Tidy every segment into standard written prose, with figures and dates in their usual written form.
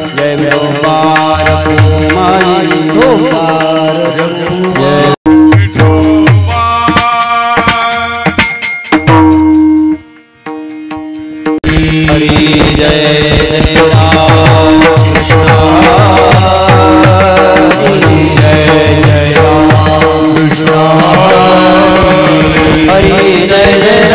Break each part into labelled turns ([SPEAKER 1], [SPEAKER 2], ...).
[SPEAKER 1] जय व्योमार कुमारी जय हरि जय जय राम कृष्ण हरि जय जय राम कृष्ण हरि जय जय राम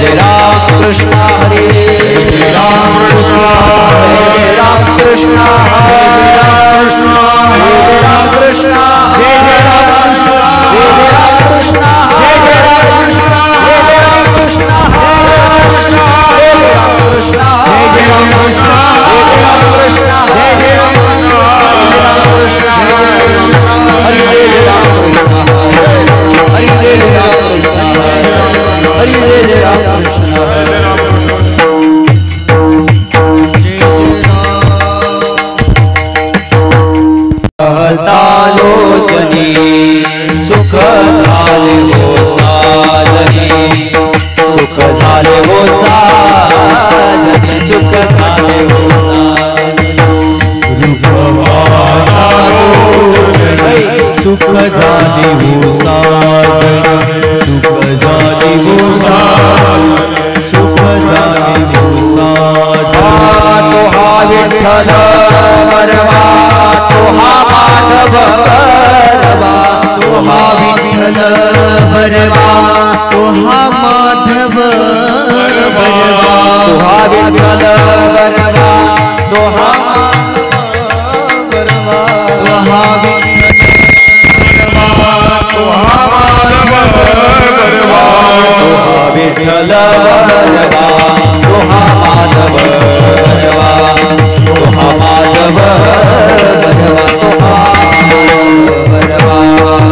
[SPEAKER 1] कृष्ण हरि जय जय राम कृष्ण हरि जय राम कृष्ण हरि राम कृष्ण हरे राम कृष्ण हरे राम कृष्ण हरे राम कृष्ण हरे राम कृष्ण हरे राम कृष्ण हरे राम कृष्ण हरे राम कृष्ण हरे राम कृष्ण हरे राम कृष्ण हरे राम कृष्ण हरे राम कृष्ण हरे राम कृष्ण हरे राम कृष्ण हरे राम कृष्ण हरे राम लोचनी सुख झाले हो साजनी सुख झाले हो साजनी सुख झाले हो
[SPEAKER 2] सुख झाले हो साजनी सुख झाले हो साजनी सुख झाले हो साजनी
[SPEAKER 1] तोहा विठ्ठल वरवा तोहा माधव वरवा
[SPEAKER 2] तोहा विठ्ठल वरवा तोहा माधव वरवा
[SPEAKER 1] तोहा विठ्ठल वरवा तोहा वरवा
[SPEAKER 2] तोहा
[SPEAKER 1] विठ्ठल वरवा तोहा माधव वरवा तोहा माधव वरवा तोहा वरवा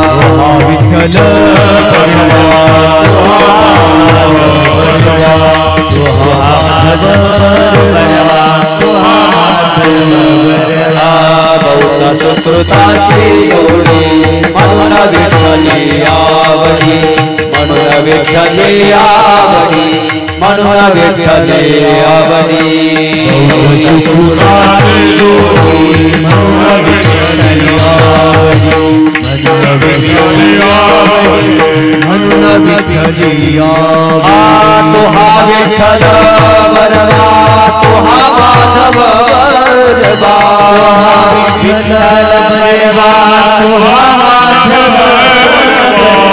[SPEAKER 2] तोहा विठ्ठल वरवा तोहा माधव वरवा तोहा माधव वरवा
[SPEAKER 1] बहुत सुकृताची जोडी म्हणून विठ्ठली आवडी म्हणून विठ्ठली आवडी म्हणून विठ्ठली आवडी
[SPEAKER 2] सुकृताची जोडी म्हणून विठ्ठली आवडी म्हणून विठ्ठली आवडी म्हणून विठ्ठली आवडी
[SPEAKER 1] तोहा विठ्ठल वरवा तोहा माधव वरवा
[SPEAKER 2] विठ्ठल वरवा तोहा माधव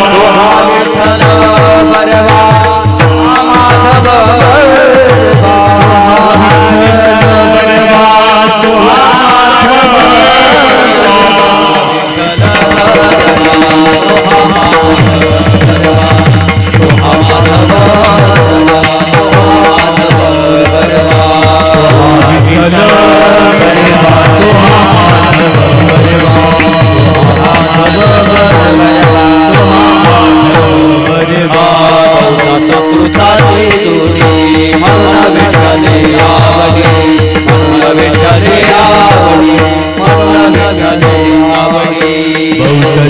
[SPEAKER 1] तोहा विठ्ठल वरवा तोहा माधव वरवा
[SPEAKER 2] तोहा माधव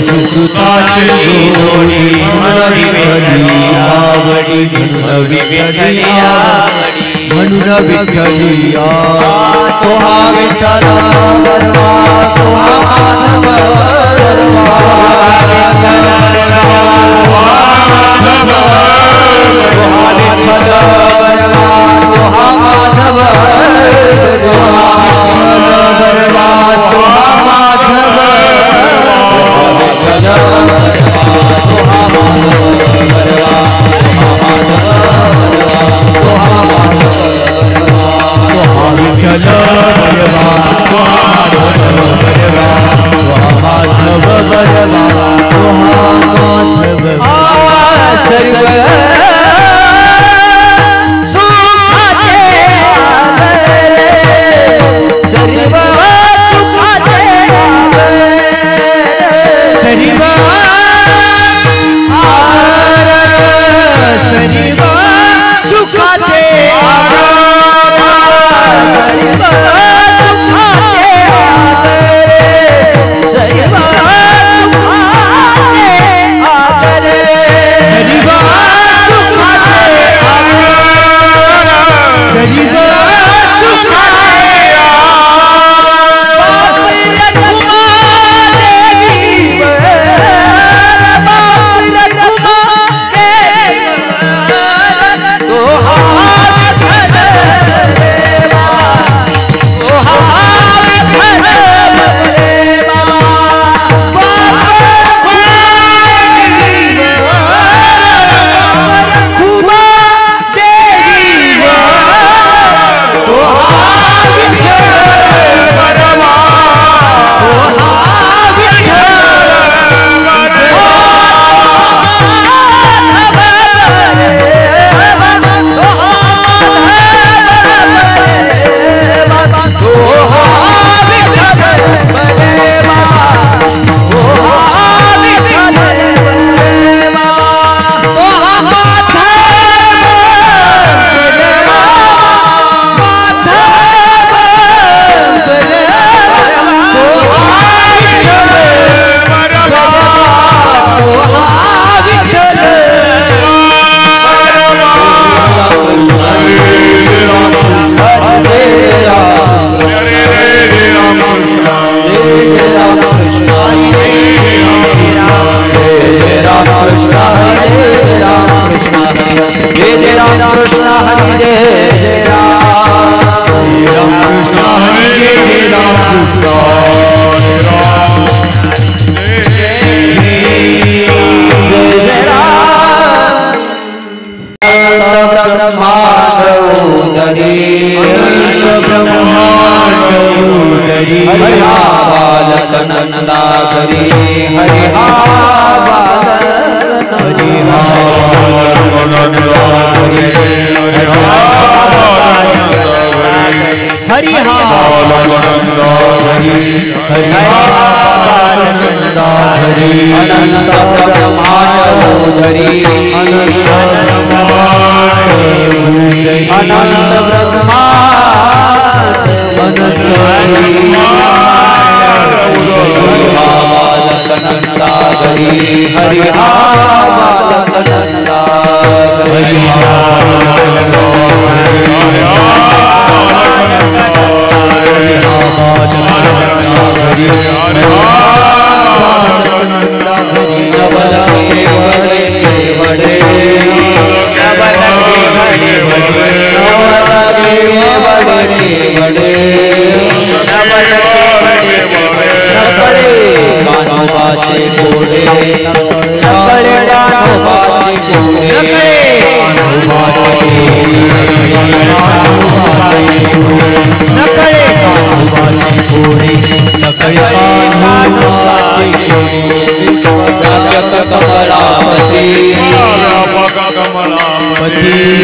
[SPEAKER 2] सुकृताची जोडी म्हणून विठ्ठली आवडी म्हणून विठ्ठली आवडी म्हणून विठ्ठली आवडी
[SPEAKER 1] तोहा विठ्ठल वरवा तोहा माधव वरवा तोहा विठ्ठल वरवा तोहा माधव वरवा हा बालक नंदा हरी हरि हा बालक नंदा हरी
[SPEAKER 2] हरि हा
[SPEAKER 1] अनंत ब्रह्मांड धरी अनंत ब्रह्मांड बालक नंदा हरि हरि हा बालक नंदा हरि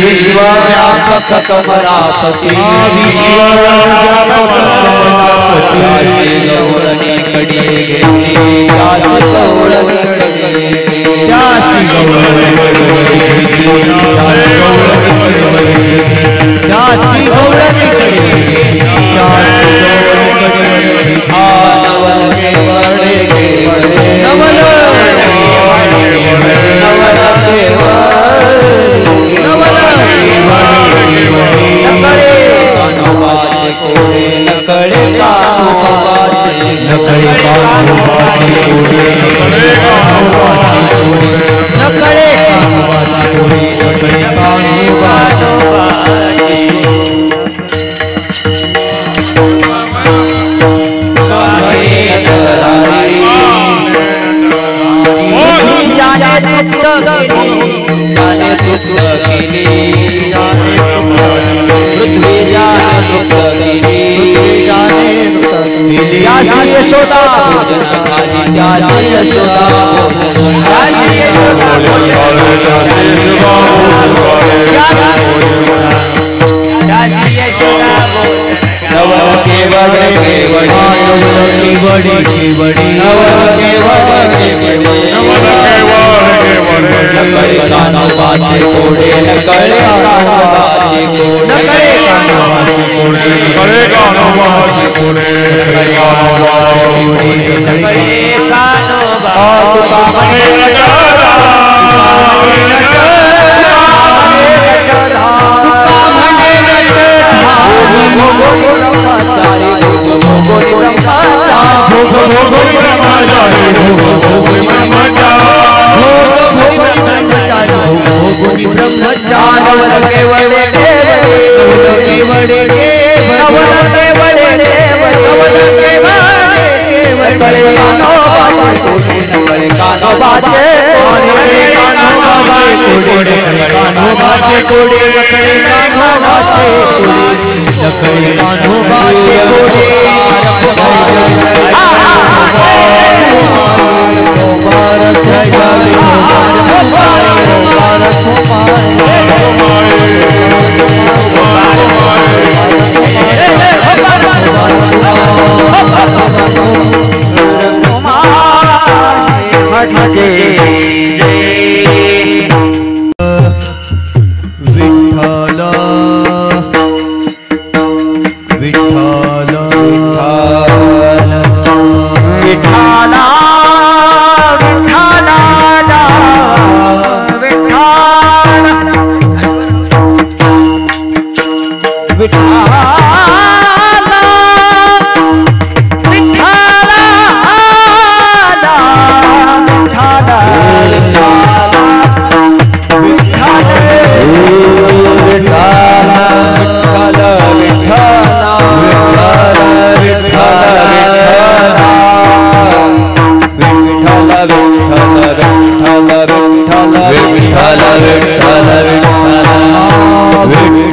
[SPEAKER 1] विश्वव्यापक कमलापति गौरनी कड़िए यशोदा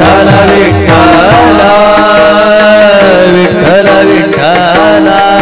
[SPEAKER 1] विठ्ठल विठ्ठल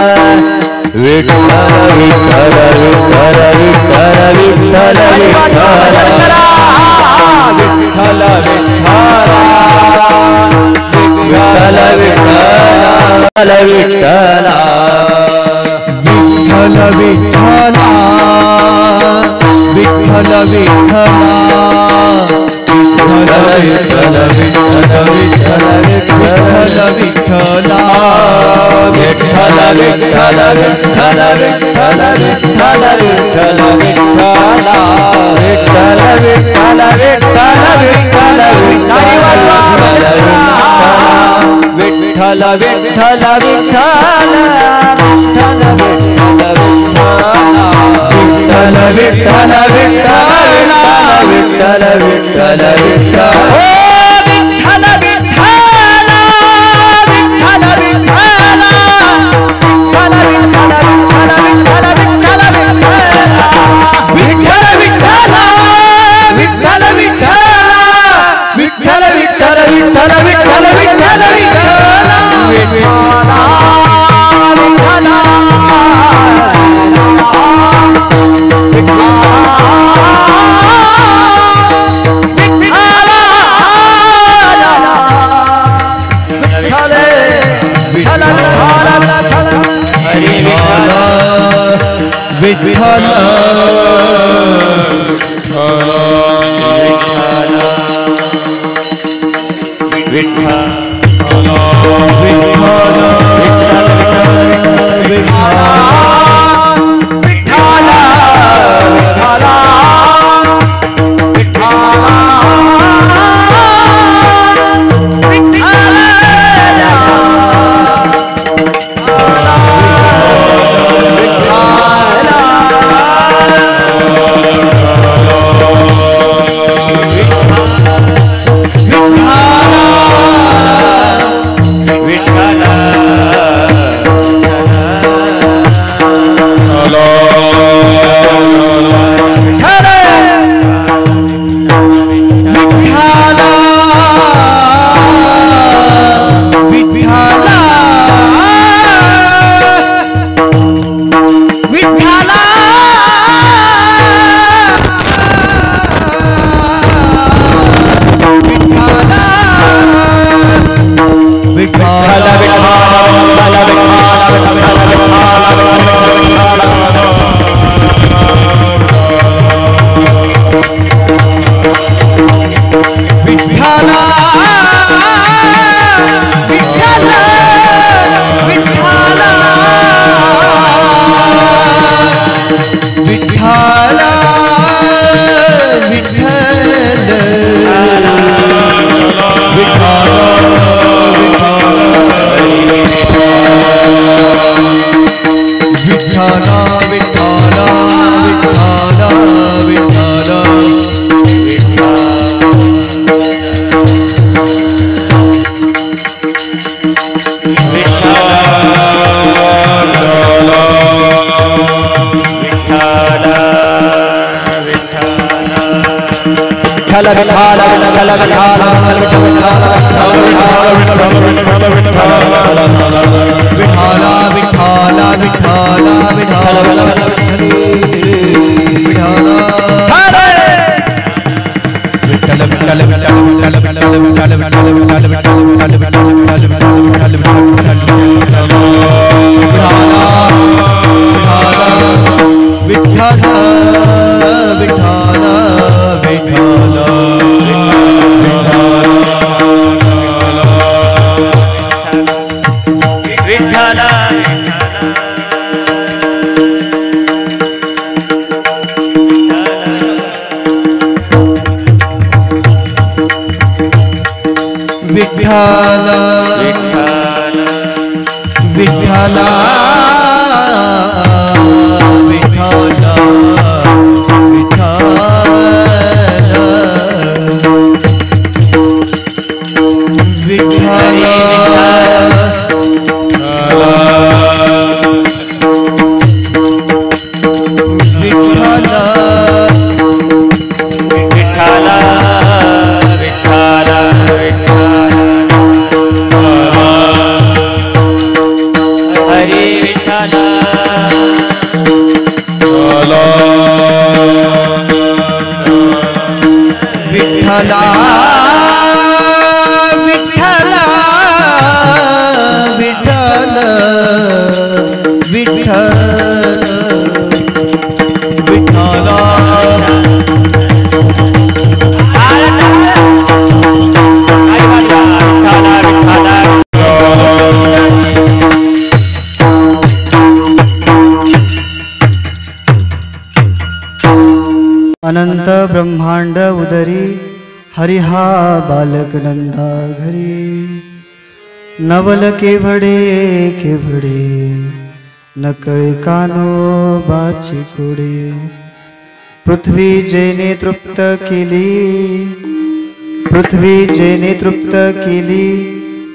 [SPEAKER 2] विठ्ठला विठ्ठला विठ्ठल विठ्ठल विठ्ठला अनंत ब्रह्मांड उदरी हरिहा बालक नंदा घरी नवल केवडे केवडे नकळे कानो बाची कोडे पृथ्वी जेने तृप्त केली पृथ्वी जेने तृप्त केली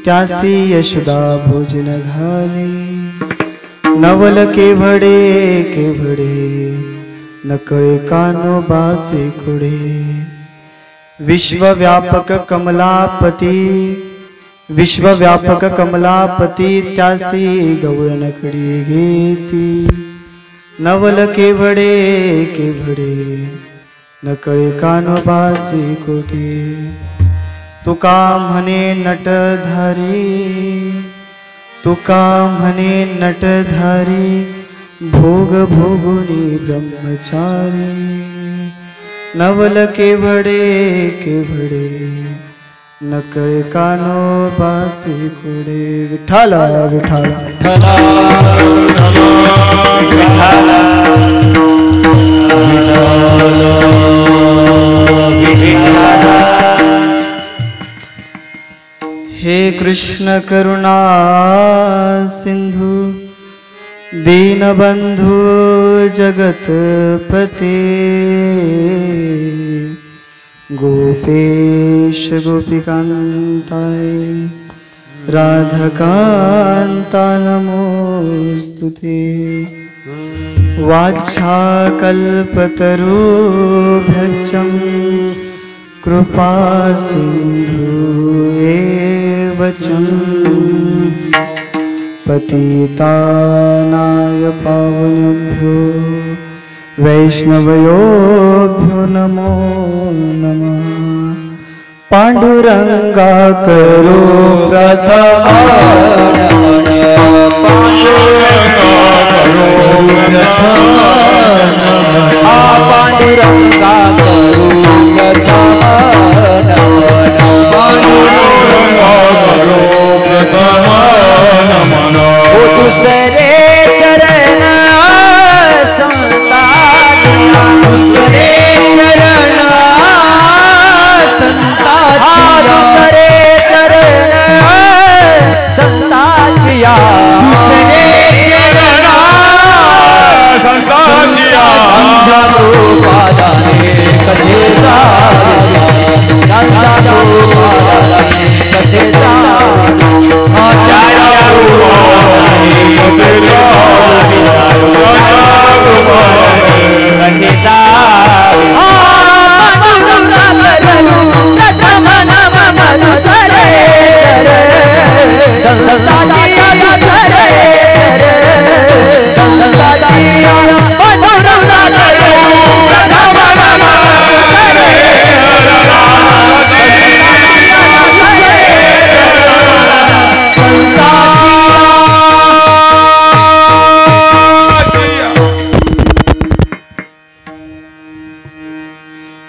[SPEAKER 2] त्यासी यशोदा भोजन घाली नवल केवडे केवडे नकळे कानो बाचे कुडे विश्वव्यापक कमलापती विश्वव्यापक कमलापती त्यासी गवळणकडी घेती नवल केवडे केवडे नकळे कानो बाचे कोटे तुका म्हणे नटधारी तुका म्हणे नटधारी भोग भोगुनी ब्रह्मचारी नवल केवडे केवडे नकळे कानो बाचे कुडे विठ्ठला विठ्ठला हे कृष्ण करुणा सिंधु दीनबंधु जगतपते गोपेश गोपिकांताय राधकांता नमोस्तुते वाच्छाकल्पतरुभ्यश्च कृपा सिंधु एव च पतितानाय पावनेभ्यो वैष्णवयोभ्यो नमो नमः पांडुरंगा करो प्रथम
[SPEAKER 1] पांडुरंगा करो दूसरे चरण संतानिया दूसरे चरण संतानिया दूसरे चरण संतानिया पादाने कथेता कथेता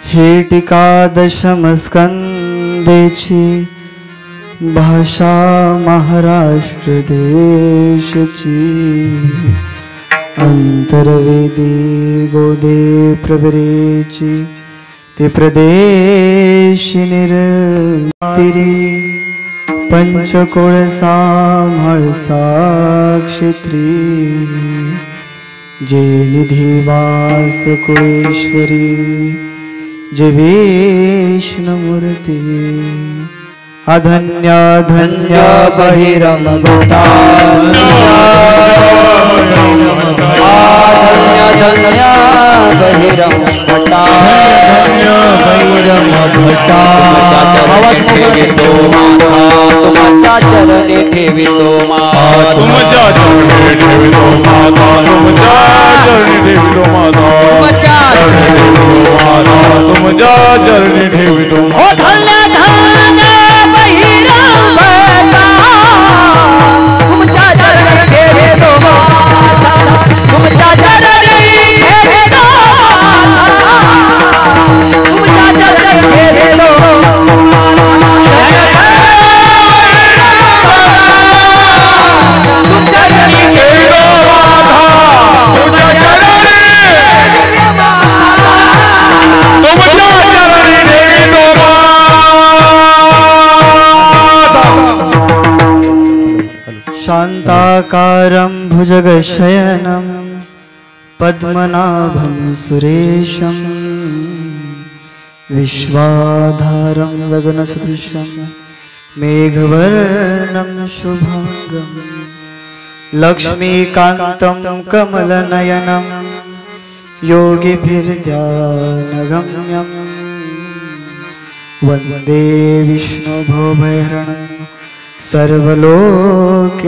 [SPEAKER 2] हे टीकादशमस्कंदेची भाषा महाराष्ट्र देशची अंतर्वेदी गोदे प्रभरेची ते प्रदेशी निर्तिरी पंचकोळसा म्हाळसा क्षेत्री जे निधिवास कुळेश्वरी जे विष्णुमूर्ती अधन्य धन्य बहिरम भट्टा
[SPEAKER 1] धन्य बहिरम भट्टा
[SPEAKER 2] धन्य बहिरम भट्टा
[SPEAKER 1] तुमच्या चरणी ठेवितो माता तुझ्या चरणी ठेवितो
[SPEAKER 2] धन्य धन्य बहिरंगता तुमच्या चरणी ठेवितो तुमच्या चरणी ठेवितो तुमच्या चरणी ठेवितो शान्ताकारं भुजगशयनं पद्मनाभं सुरेशं विश्वाधारं गगनसदृशं मेघवर्णं शुभांगं लक्ष्मीकान्तं कमलनयनं योगिभिर्ध्यानगम्यं वन्दे विष्णुभवभयहरणं सर्वलोकैकनाथम्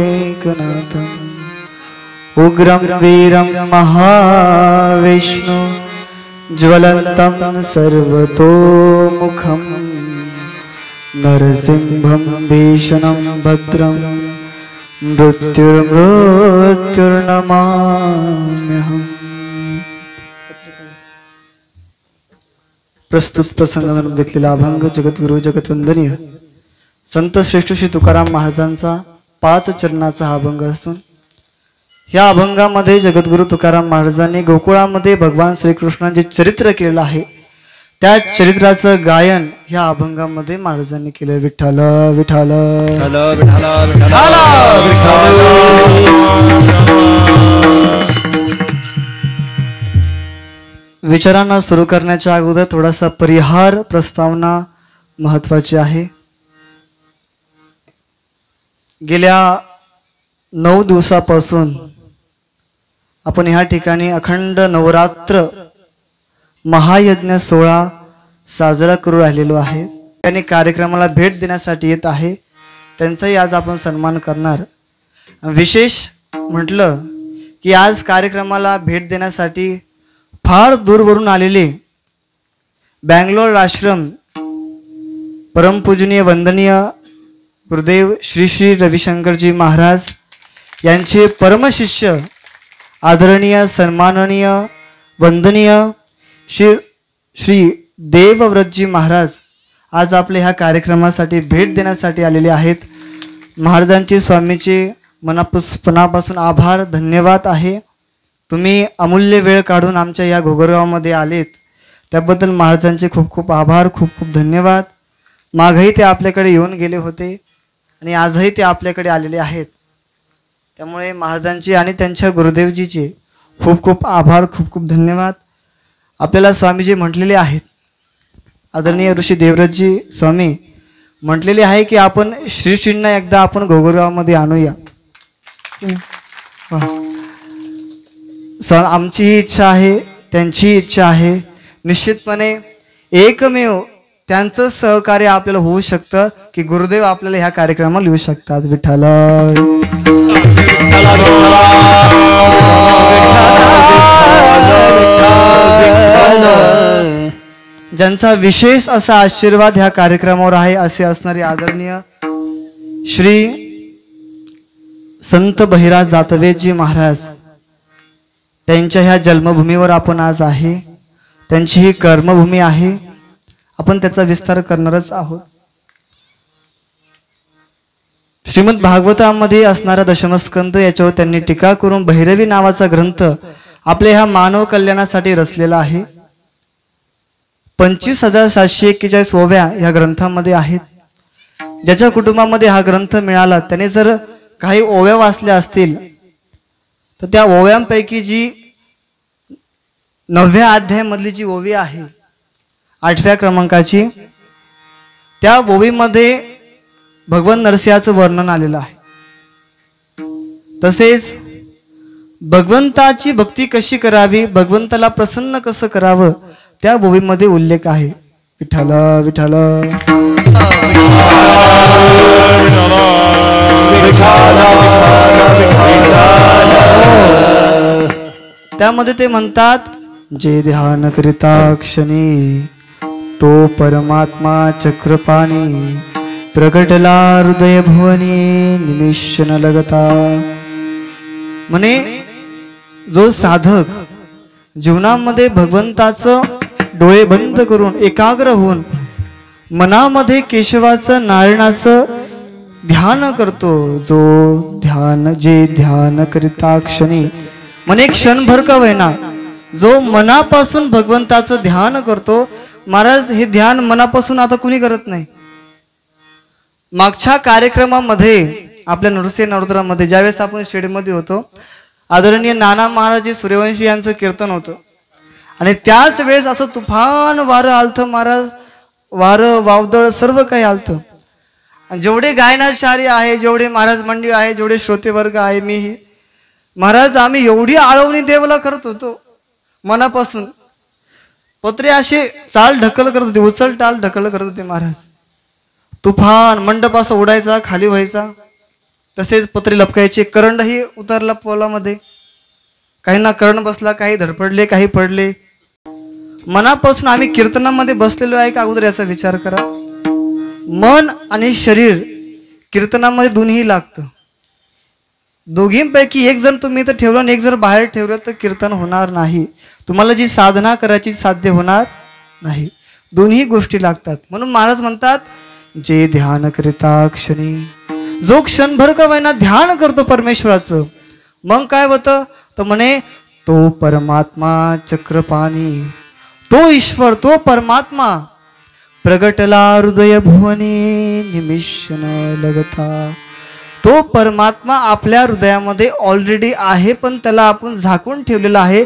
[SPEAKER 2] उग्रं वीरं महाविष्णु ज्वलन्तं सर्वतोमुखं नरसिंहं भीषणं भद्रं मृत्युर्नमाम्यहम्। प्रस्तुत प्रसंगावर घेतलेला अभंग जगद्गुरु जगतवंदनीय संत श्रेष्ठ श्री तुकाराम महाराजांचा 5 चरणाचा हा अभंग असून या अभंगामध्ये जगद्गुरु तुकाराम महाराजांनी गोकुळामध्ये भगवान श्रीकृष्णांचे चरित्र केलेलं आहे त्या चरित्राचं गायन या अभंगामध्ये महाराजांनी केलं। विठ्ठल विठ्ठल विचारांना सुरू करण्याच्या अगोदर थोडासा परिहार प्रस्तावना महत्वाची आहे। गेल्या 9 दिवसापासून आपण ह्या ठिकाणी अखंड नवरात्र महायज्ञ सोहळा साजरा करू राहिलेलो आहे। त्यांनी कार्यक्रमाला भेट देण्यासाठी येत आहे त्यांचाही आज आपण सन्मान करणार। विशेष म्हटलं की आज कार्यक्रमाला भेट देण्यासाठी फार दूरवरून आलेले बँगलोर आश्रम परमपूजनीय वंदनीय गुरुदेव श्री श्री रविशंकरजी महाराज यांचे परमशिष्य आदरणीय सन्माननीय वंदनीय श्री देवव्रतजी महाराज आज आपल्या ह्या कार्यक्रमासाठी भेट देण्यासाठी आलेले आहेत। महाराजांचे स्वामीचे मनापासून आभार धन्यवाद आहे। तुम्ही अमूल्य वेळ काढून आमच्या या घोगरगावमध्ये आलेत त्याबद्दल महाराजांचे खूप खूप आभार खूप खूप धन्यवाद। मागही ते आपल्याकडे येऊन गेले होते आणि आजही ते आपल्याकडे आलेले आहेत त्यामुळे महाराजांचे आणि त्यांच्या गुरुदेवजीचे खूप खूप आभार खूप खूप धन्यवाद। आपल्याला स्वामीजी म्हटलेले आहेत आदरणीय ऋषी देवव्रतजी स्वामी म्हटलेले आहे की आपण श्रीश्रींना एकदा आपण घोगरगावमध्ये आणूया। आमची ही इच्छा आहे त्यांची इच्छा आहे निश्चितपणे एकमेव त्यांचं सहकार्य आपल्याला होऊ शकतं की गुरुदेव आपल्याला ह्या कार्यक्रमाला येऊ शकतात। विठ्ठल ज्यांचा विशेष असा आशीर्वाद ह्या कार्यक्रमावर आहे असे असणारे आदरणीय श्री संत बहिराज जातवेजी महाराज त्यांच्या ह्या जन्मभूमीवर आपण आज आहे। त्यांची ही कर्मभूमी आहे आपण त्याचा विस्तार करणारच आहोत। श्रीमद भागवतामध्ये असणारा दशमस्कंद याच्यावर त्यांनी टीका करून भैरवी नावाचा ग्रंथ आपल्या ह्या मानव कल्याणासाठी रचलेला आहे। 25,741 ओव्या ह्या ग्रंथामध्ये आहेत। ज्याच्या कुटुंबामध्ये हा ग्रंथ मिळाला त्याने जर काही ओव्या वाचल्या असतील तर त्या ओव्यांपैकी जी 9व्या अध्यायामधली जी ओवी आहे 8व्या क्रमांकाची त्या ओवीमध्ये भगवान नरसिंहाचं वर्णन आलेलं आहे। तसेच भगवंताची भक्ती कशी करावी भगवंताला प्रसन्न कसं करावं त्या ओवीमध्ये उल्लेख आहे। विठ्ठल विठ्ठल त्यामध्ये ते म्हणतात जे ध्यान करिता क्षणी तो परमात्मा चक्रपाणी प्रगटला हृदय भुवनी निमिष न लगता. म्हणे जो साधक जीवनामध्ये भगवंताचं डोळे बंद करून एकाग्र होऊन मनामध्ये केशवाचं नारायणाचं ध्यान करतो, जे ध्यान करिता क्षणी म्हणे क्षणभर का होईना जो मनापासून भगवंताचं ध्यान करतो. महाराज हे ध्यान मनापासून आता कुणी करत नाही. मागच्या कार्यक्रमामध्ये आपल्या नृत्य नवरात्रामध्ये ज्यावेळेस आपण स्टेडियममध्ये होतो, आदरणीय नाना महाराज सूर्यवंशी यांचं कीर्तन होतं आणि त्याच वेळेस असं तुफान वारं आलतं महाराज, वारं वावदळ सर्व काही आलतं. जेवढे गायनाचार्य आहे, जेवढे महाराज मंडळ आहे, जेवढे श्रोतेवर्ग आहे, मीही महाराज आम्ही एवढी आळवणी देवाला करत होतो मनापासून. पत्रे असे चाल ढकल करत होते, उचल टाल ढकल करत होते महाराज. तुफान मंडप असं उडायचा, खाली व्हायचा, तसेच पत्रे लपकायचे. करंटही उतरला पोलामध्ये, काहींना करंट बसला, काही धडपडले, काही पडले. मनापासून आम्ही कीर्तनामध्ये बसलेलो आहे का अगोदर याचा विचार करा. मन आणि शरीर कीर्तनामध्ये दोन्ही लागतं. दोघींपैकी एक जण तुम्ही इथं ठेवलं आणि एक जर बाहेर ठेवलं तर कीर्तन होणार नाही. तुम्हाला जी साधना करायची साध्य होणार नाही. दोन्ही गोष्टी लागतात. म्हणून महाराज म्हणतात जे ध्यान करिता क्षणी, जो क्षणभर का होईना ध्यान करतो परमेश्वराचं, मग काय होतं तर म्हणे तो परमात्मा चक्रपाणी, तो ईश्वर, तो परमात्मा प्रगटला हृदय भुवनी निमिष न लगता. तो परमात्मा आपल्या हृदयामध्ये ऑलरेडी आहे, पण त्याला आपण झाकून ठेवलेलं आहे.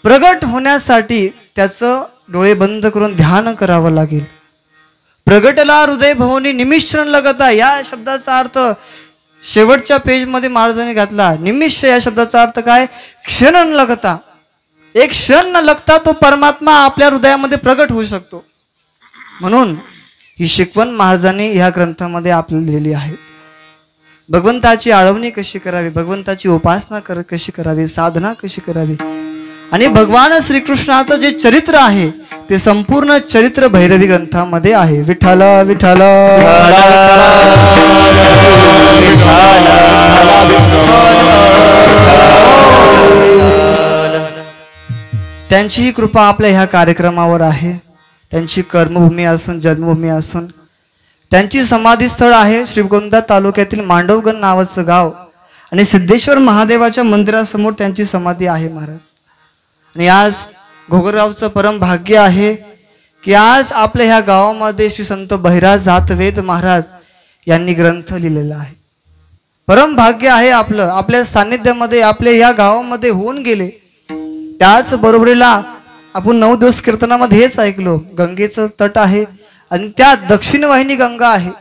[SPEAKER 2] प्रगट होण्यासाठी त्याचं डोळे बंद करून ध्यान करावं लागेल. प्रगटला हृदय भुवनी निमिष न लगता या शब्दाचा अर्थ शेवटच्या पेजमध्ये महाराजांनी घातला. निमिष या शब्दाचा अर्थ काय? क्षण न लगता. एक क्षण न लगता तो परमात्मा आपल्या हृदयामध्ये प्रगट होऊ शकतो. म्हणून ही शिकवण महाराजांनी ह्या ग्रंथामध्ये आपल्याला दिलेली आहे. भगवंताची आळवणी कशी करावी, भगवंताची उपासना कशी करावी, साधना कशी करावी. आणि भगवान श्रीकृष्णाचं जे चरित्र आहे ते संपूर्ण चरित्र भैरवी ग्रंथामध्ये आहे. विठ्ठल विठ्ठल त्यांची ही कृपा आपल्या ह्या कार्यक्रमावर आहे. त्यांची कर्मभूमी असून जन्मभूमी असून त्यांची समाधी स्थळ आहे श्रीगोंदा तालुक्यातील मांडवगण नावाचं गाव आणि सिद्धेश्वर महादेवाच्या मंदिरासमोर त्यांची समाधी आहे महाराज. आणि आज घोगरगावचं परम भाग्य आहे की आज आपल्या ह्या गावामध्ये श्री संत बहिराज जातवेद महाराज यांनी ग्रंथ लिहिलेला आहे. परम भाग्य आहे आपलं. आपल्या सान्निध्यामध्ये आपल्या ह्या गावामध्ये होऊन गेले. त्याच बरोबरीला आपण 9 दिवस कीर्तनामध्ये हेच ऐकलो. गंगेचं तट आहे आणि त्या दक्षिण वाहिनी गंगा आहे.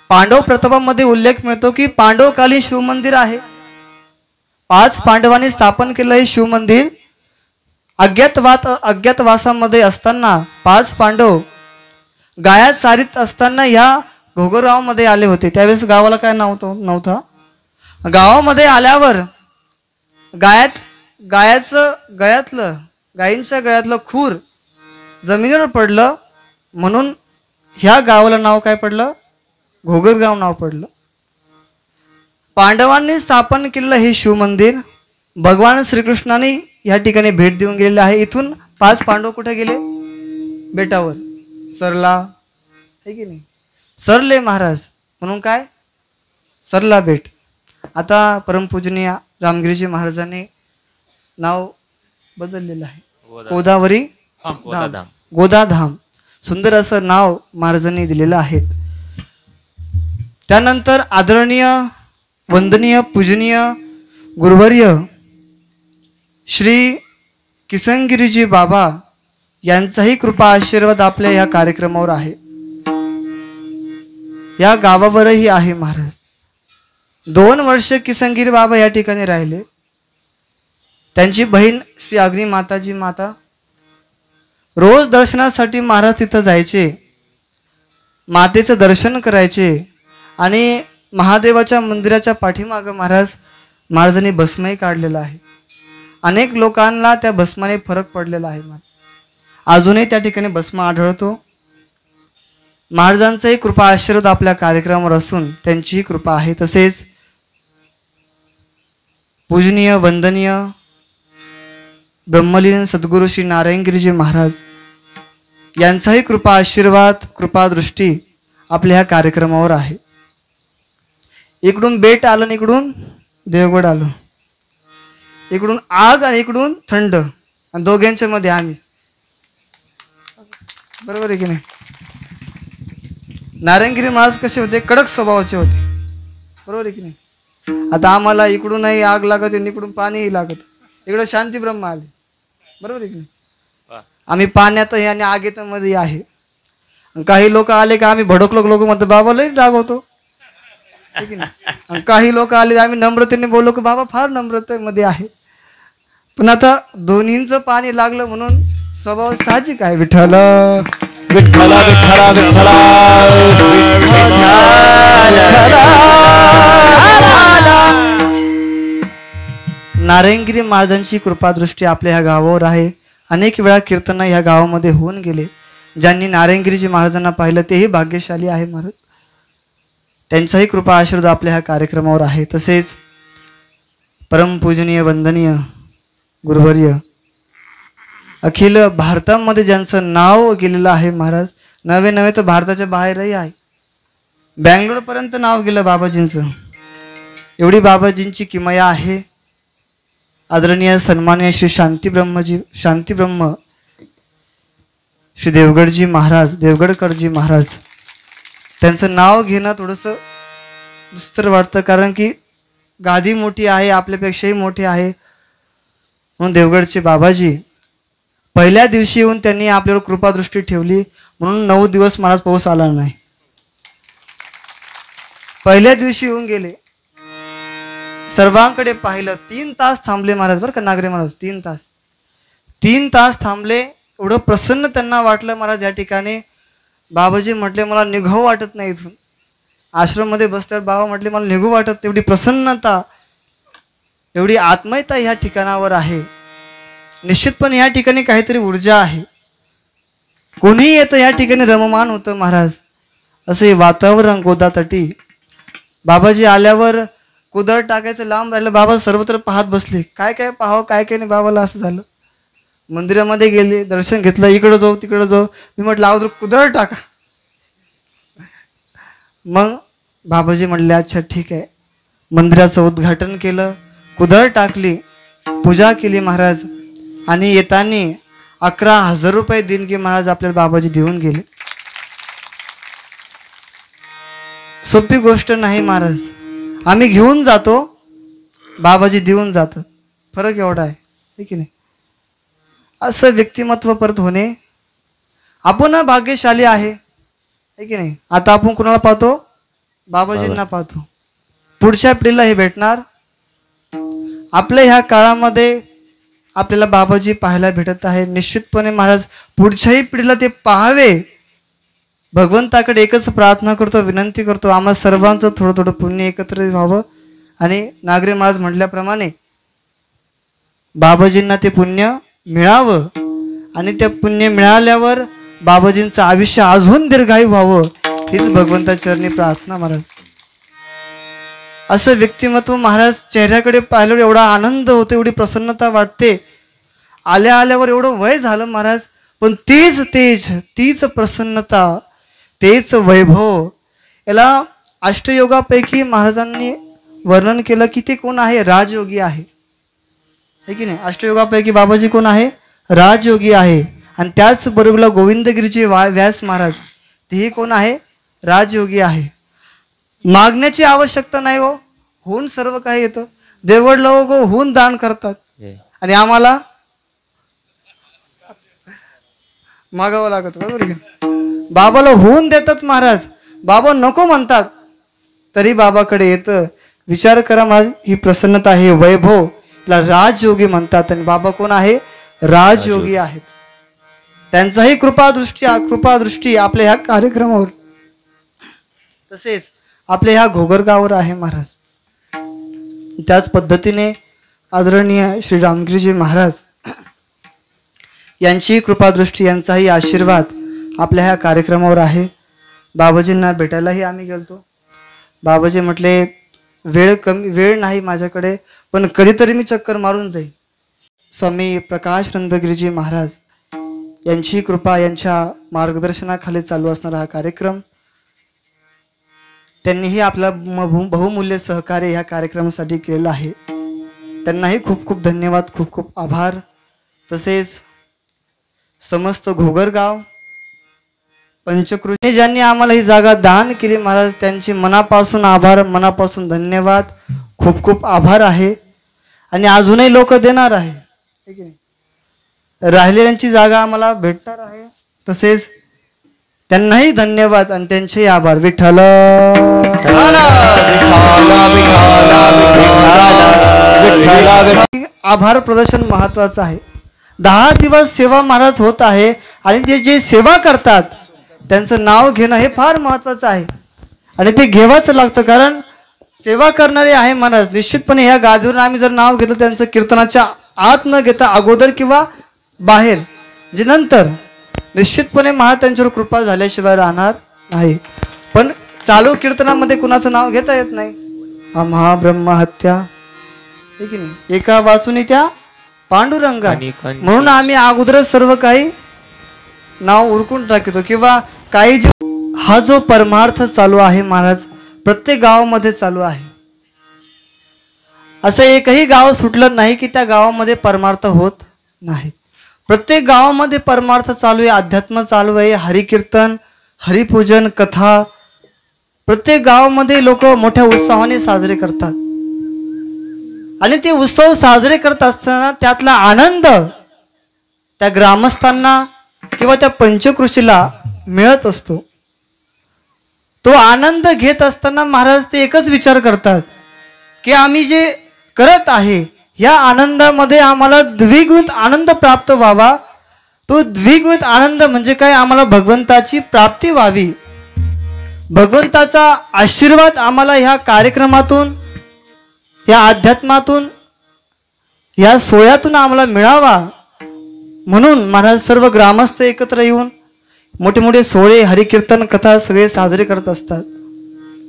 [SPEAKER 2] पांडव प्रतापामध्ये उल्लेख मिळतो की पांडवकालीन शिवमंदिर आहे. 5 पांडवांनी स्थापन केलं हे शिवमंदिर. अज्ञातवासामध्ये असताना 5 पांडव गाया चारीत असताना ह्या घोगरगावमध्ये आले होते. त्यावेळेस गावाला काय नव्हता. गावामध्ये आल्यावर गायींच्या गळ्यातलं खूर जमिनीवर पडलं म्हणून ह्या गावाला नाव काय पडलं? घोगरगाव नाव पडलं. पांडवांनी स्थापन केलेलं हे शिवमंदिर भगवान श्रीकृष्णाने या ठिकाणी भेट देऊन गेलेले आहे. इथून 5 पांडव कुठे गेले? बेटावर सरला आहे की नाही, सरले महाराज म्हणून काय सरला बेट. आता परमपूजनीय रामगिरीजी महाराजांनी नाव बदललेलं आहे. गोदावरी गोदाधाम. सुंदर असं नाव महाराजांनी दिलेलं आहे. त्यानंतर आदरणीय वंदनीय पूजनीय गुरुवर्य श्री किसनगिरीजी बाबा यांचाही कृपा आशीर्वाद आपल्या ह्या कार्यक्रमावर आहे. या गावावरही आहे महाराज. 2 वर्ष किसनगिरी बाबा या ठिकाणी राहिले. त्यांची बहीण श्री अग्नी माताजी माता रोज दर्शनासाठी महाराज तिथं जायचे, मातेचं दर्शन करायचे आणि महादेवाच्या मंदिराच्या पाठीमागं महाराजांनी भस्मही काढलेला आहे. अनेक लोकांना त्या भस्माने फरक पडलेला आहे. अजूनही त्या ठिकाणी भस्म आढळतो. महाराजांचाही कृपा आशीर्वाद आपल्या कार्यक्रमावर असून त्यांचीही कृपा आहे. तसेच पूजनीय वंदनीय ब्रह्मलीन सद्गुरू श्री नारायणगिरीजी महाराज यांचाही कृपा आशीर्वाद कृपा दृष्टी आपल्या ह्या कार्यक्रमावर आहे. इकडून बेट आलं आणि इकडून देवगड आलं, इकडून आग आणि इकडून थंड, आणि दोघांच्या मध्ये आम्ही. बरोबर आहे की नाही? नारायणगिरी महाराज कसे होते? कडक स्वभावाचे होते. बरोबर आहे की नाही? आता आम्हाला इकडूनही आग लागत आणि इकडून पाणीही लागत. इकडे शांती ब्रह्म आले. बरोबर आहे की नाही? आम्ही पाण्यातही आणि आगीत मध्ये आहे. काही लोक आले का आम्ही भडकलो लोक म्हणतो बाबा लयच रागवतो. आणि काही लोक आले आम्ही नम्रतेने बोललो की बाबा फार नम्रतेमध्ये आहे. पण आता दोन्हींचं पाणी लागलं म्हणून स्वभाव साहजिक आहे. विठ्ठल
[SPEAKER 1] विठ्ठला विठ्ठला विठ्ठला
[SPEAKER 2] नारायणगिरी महाराजांची कृपादृष्टी आपल्या ह्या गावावर आहे. अनेक वेळा कीर्तन ह्या गावामध्ये होऊन गेले. ज्यांनी नारायणगिरीजी महाराजांना पाहिलं तेही भाग्यशाली आहे महाराज. त्यांचाही कृपा आशीर्वाद आपल्या ह्या कार्यक्रमावर आहे. तसेच परमपूजनीय वंदनीय गुरुवर्य अखिल भारतामध्ये ज्यांचं नाव गेलेलं आहे महाराज, नवे नवे तर भारताच्या बाहेरही आहे, बँगलोरपर्यंत नाव गेलं बाबाजींचं. एवढी बाबाजींची किमया आहे. आदरणीय सन्माननीय श्री शांतीब्रह्म श्री देवगडजी महाराज, देवगडकरजी महाराज, त्यांचं नाव घेणं थोडंसं दुस्तर वाटतं, कारण की गादी मोठी आहे, आपल्यापेक्षाही मोठी आहे. म्हणून देवगडचे बाबाजी पहिल्या दिवशी येऊन त्यांनी आपल्यावर कृपादृष्टी ठेवली, म्हणून 9 दिवस महाराज पाऊस आला नाही. पहिल्या दिवशी येऊन गेले, सर्वांकडे पाहिलं, 3 तास थांबले महाराज. बरं का नागरे महाराज, 3 तास थांबले. एवढं प्रसन्न त्यांना वाटलं महाराज या ठिकाणी. बाबाजी म्हटले मला निघू वाटत नाही इथून. आश्रममध्ये बसल्यावर बाबा म्हटले मला निघू वाटत. एवढी प्रसन्नता, एवढी आत्मीयता ह्या ठिकाणावर आहे. निश्चितपणे या ठिकाणी काहीतरी ऊर्जा आहे. कोणीही येतं या ठिकाणी रममान होतं महाराज. असे वातावरण गोदातटी. बाबाजी आल्यावर कुदळ टाकायचं लांब राहिलं. बाबा सर्वत्र पाहत बसले, काय काय पाहावं काय काय नाही. बाबाला असं झालं. मंदिरामध्ये गेले, दर्शन घेतलं, इकडं जाऊ तिकडं जाऊ. मी म्हटलं अगोदर कुदळ टाका. मग बाबाजी म्हणले अच्छा ठीक आहे. मंदिराचं उद्घाटन केलं, कुदळ टाकली, पूजा केली महाराज. आणि येताना 11,000 रुपये देणगी महाराज आपल्याला बाबाजी देऊन गेले. सोपी गोष्ट नाही महाराज. आम्ही घेऊन जातो, बाबाजी देऊन जातात. फरक एवढा आहे की नाही? असं व्यक्तिमत्व परत होणे. आपण भाग्यशाली आहे की नाही? आता आपण कुणाला पाहतो? बाबाजींना पाहतो. पुढच्या पिढीला हे भेटणार. आपल्या ह्या काळामध्ये आपल्याला बाबाजी पाहायला भेटत आहे. निश्चितपणे महाराज पुढच्याही पिढीला ते पाहावे. भगवंताकडे एकच प्रार्थना करतो, विनंती करतो, आम्हा सर्वांचं थोडं थोडं पुण्य एकत्र व्हावं. आणि नागरे महाराज म्हटल्याप्रमाणे बाबाजींना ते पुण्य मिळावं. आणि ते पुण्य मिळाल्यावर बाबाजींचं आयुष्य अजून दीर्घायू व्हावं, हीच भगवंताच्या चरणी प्रार्थना महाराज. असं व्यक्तिमत्व महाराज चेहऱ्याकडे पाहिल्यावर एवढा आनंद होतो, एवढी प्रसन्नता वाटते. आल्यावर एवढं वय झालं महाराज, पण तेच तेज, तीच प्रसन्नता, तेच वैभव. याला अष्टयोगापैकी महाराजांनी वर्णन केलं की ते कोण आहे? राजयोगी आहे की नाही? अष्टयोगापैकी बाबाजी कोण आहे? राजयोगी आहे. आणि त्याच बरोबर गोविंदगिरीचे व्यास महाराज, तेही कोण आहे? राजयोगी आहे. मागण्याची आवश्यकता नाही हो, होऊन सर्व काही येतं. देवगड लोक होऊन दान करतात आणि आम्हाला मागावं लागत. बरोबर आहे? बाबाला होऊन देतात महाराज. बाबा नको म्हणतात तरी बाबाकडे येतं. विचार करा महाराज, ही प्रसन्नता, हे वैभव, ला राजयोगी म्हणतात. आणि बाबा कोण आहे? राजयोगी आहेत. त्यांचाही कृपादृष्टी आपल्या ह्या कार्यक्रमावर, तसेच आपल्या ह्या घोगरगावर आहे महाराज. त्याच पद्धतीने आदरणीय श्री रामगिरीजी महाराज यांची कृपादृष्टी यांचाही आशीर्वाद आपल्या ह्या कार्यक्रमावर आहे. बाबाजींना भेटायलाही आम्ही गेलतो. बाबाजी म्हटले वेळ नाही माझ्याकडे, पण कधीतरी मी चक्कर मारून जाईल. स्वामी प्रकाश रंधगिरीजी महाराज यांची कृपा, यांच्या मार्गदर्शनाखाली चालू असणारा हा कार्यक्रम, त्यांनीही आपला बहुमूल्य सहकार्य ह्या कार्यक्रमासाठी केलेलं आहे. त्यांनाही खूप खूप धन्यवाद, खूप खूप आभार. तसेच समस्त घोगरगाव पंचकृषी ज्यांनी आम्हाला ही जागा दान केली महाराज, त्यांचे मनापासून आभार, मनापासून धन्यवाद, खूप खूप आभार आहे. आणि अजूनही लोक देणार आहे, राहिलेल्यांची जागा आम्हाला भेटणार आहे. तसेच त्यांनाही धन्यवाद आणि त्यांचेही आभार. विठ्ठल आभार प्रदर्शन महत्वाचं आहे. 10 दिवस सेवा महाराज होत आहे आणि ते जे सेवा करतात त्यांचं नाव घेणं हे फार महत्वाचं आहे आणि ते घ्यावंच लागतं. कारण सेवा करणारे आहे महाराज. निश्चितपणे ह्या गादीवरून आम्ही जर नाव घेतलं त्यांचं कीर्तनाच्या आत न घेता अगोदर किंवा बाहेर जे नंतर, निश्चितपणे महाराज त्यांच्यावर कृपा झाल्याशिवाय राहणार नाही. पण चालू कीर्तनामध्ये कुणाचं नाव घेता येत नाही. महाब्रह्म हत्या हे की नाही, एका वाचून त्या पांडुरंगा, म्हणून आम्ही अगोदरच सर्व काही नाव उरकून टाकतो. किंवा काही हा जो परमार्थ चालू आहे महाराज प्रत्येक गावामध्ये चालू आहे. असं एकही गाव सुटलं नाही की त्या गावामध्ये परमार्थ होत नाही. प्रत्येक गावामध्ये परमार्थ चालू आहे, अध्यात्म चालू आहे, हरिकीर्तन, हरिपूजन, कथा प्रत्येक गावामध्ये लोक मोठ्या उत्साहाने साजरे करतात. आणि ते उत्सव साजरे करत असताना त्यातला आनंद त्या ग्रामस्थांना किंवा त्या पंचकृषीला मिळत असतो. तो आनंद घेत असताना महाराज ते एकच विचार करतात की आम्ही जे करत आहे या आनंदामध्ये आम्हाला द्विगुणित आनंद प्राप्त व्हावा. तो द्विगुणित आनंद म्हणजे काय, आम्हाला भगवंताची प्राप्ती व्हावी, भगवंताचा आशीर्वाद आम्हाला ह्या कार्यक्रमातून, या अध्यात्मातून, या सोहळ्यातून आम्हाला मिळावा. म्हणून महाराज सर्व ग्रामस्थ एकत्र येऊन मोठे मोठे सोहळे, हरिकीर्तन, कथा सगळे साजरे करत असतात.